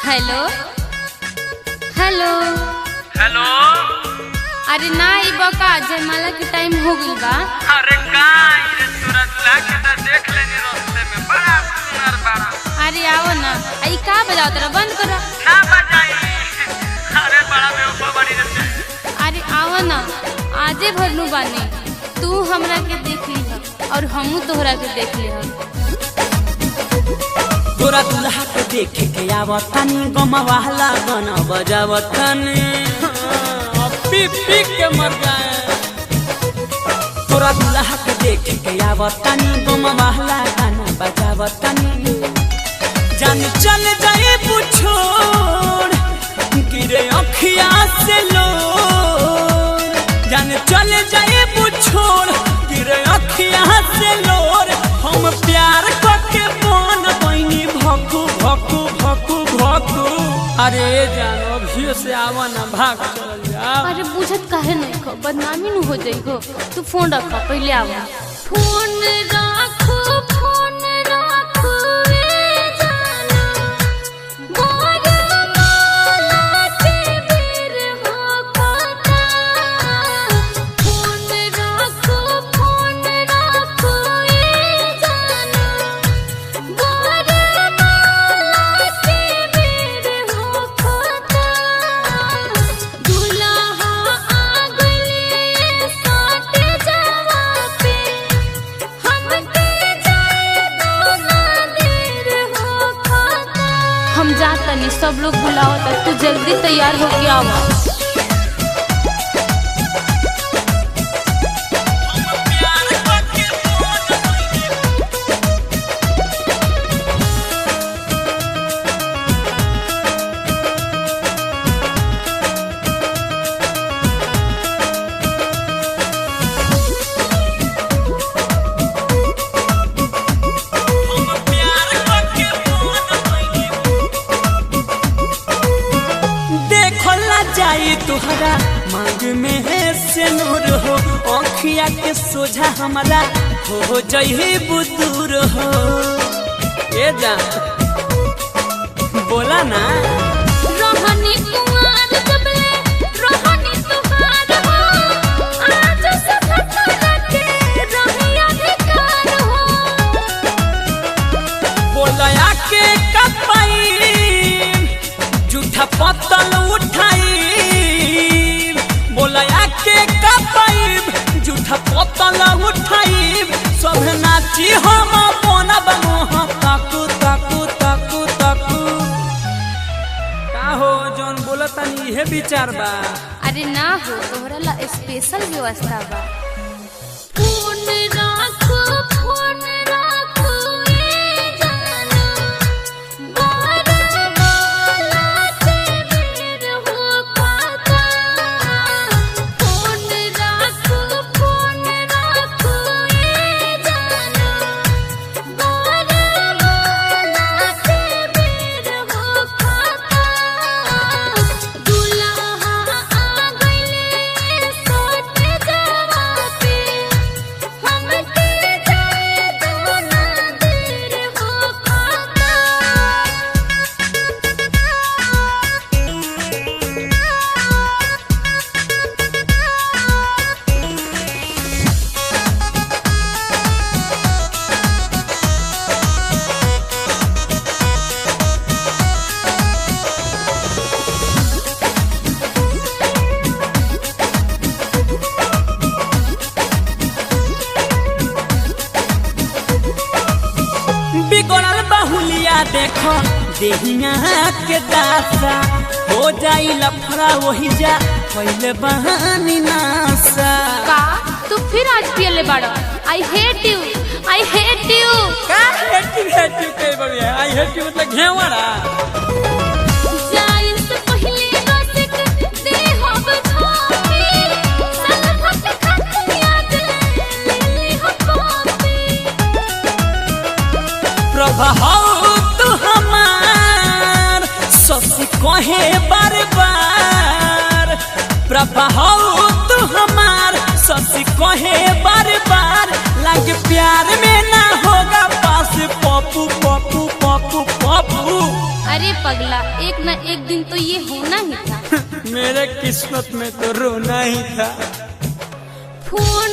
Hello hello hello. अरे ना ई बका जयमाला के टाइम हो गइल बा। अरे का रे तोरा दुल्हा के त देख लेनी रास्ते में बड़ा सुंदर बड़ा। अरे आओ ना ई का बजाओ तेरा बंद करो ना बजाई। अरे बड़ा बेवफा बड़ी रे। अरे आओ ना आजे भरनु बानी तू हमरा के देख ली और हमू तोहरा के देख ली। तोरा दुल्हा के देखे के आवतनी गमवाला गाना बजावतनी पी पी के मर जाए। तोरा दुल्हा के देखे के आवतनी गमवाला गाना बजावतनी जान चल जाए पुछोड़ गिरे अखिया से लो जान चल जाए पुछोड़ गिरे अखिया से लोर हम प्यार करके बन बनी भक्कू भक्कू भक्कू भक्कू। अरे जानो अभी से आवा ना भाग चल जा। अरे बुझत काहे नहीं खो बदनामी न हो जाइगो तू फोन रख पहले आवा। फोन राखो फोन राखो ए जाना मोर माला के बेर हो पता। फोन राखो ए जाना मोर माला के बेर हो पता। दुल्हा आ गइले साथ जावा पे हमके जाए तो ना देर हो खाता। हम जातनी सब लोग बुलावता तू जल्दी तैयार होके आवा। जाई तुहरा मांग में है से नूर हो आँखिया के सोझा हमारा हो जही बुदूर हो। ये जा बोला ना रोहनी कुमार जबले रोहनी तुहार हो आज सफर के रहिया धिकार हो। बोलया के कपाई झूठा पतल उठाई बोलया के कपाई झूठा पतल उठाई सब नाची हम बनब मोह ताकू ताकू ताकू ताकू। का हो जोन बोलतनी इहे विचार बा। अरे ना हो तोहरा ला स्पेशल व्यवस्था बा। फोन राखो ए जाना मोर माला के बेर हो पता। फोन राखो ए जाना मोर माला के बेर हो पता। दुल्हा आ गइले साथ जावा पे हमके जाए तो ना देर हो पता। बिगड़ल बहुलिया देखो देहिया के दासा हो जाई लफड़ा वही जा पहले बहानी नासा। का तू फिर आज पियले बाड़ा। आई हेट यू का हेट यू के बढ़िया आई हेट यू मतलब घेवड़ा। जाइन से पहले रसिक दे हो बधाई सलफत खत याद ले हो कॉपी। प्रभा हो तू हमार ससी कहे बार बार प्रभा हो तू हमार ससी कहे बार बार लग प्यार में ना होगा पास पप्पू पप्पू पप्पू पप्पू। अरे पगला, एक न एक दिन तो ये होना ही था। मेरे किस्मत में तो रोना ही था। फोन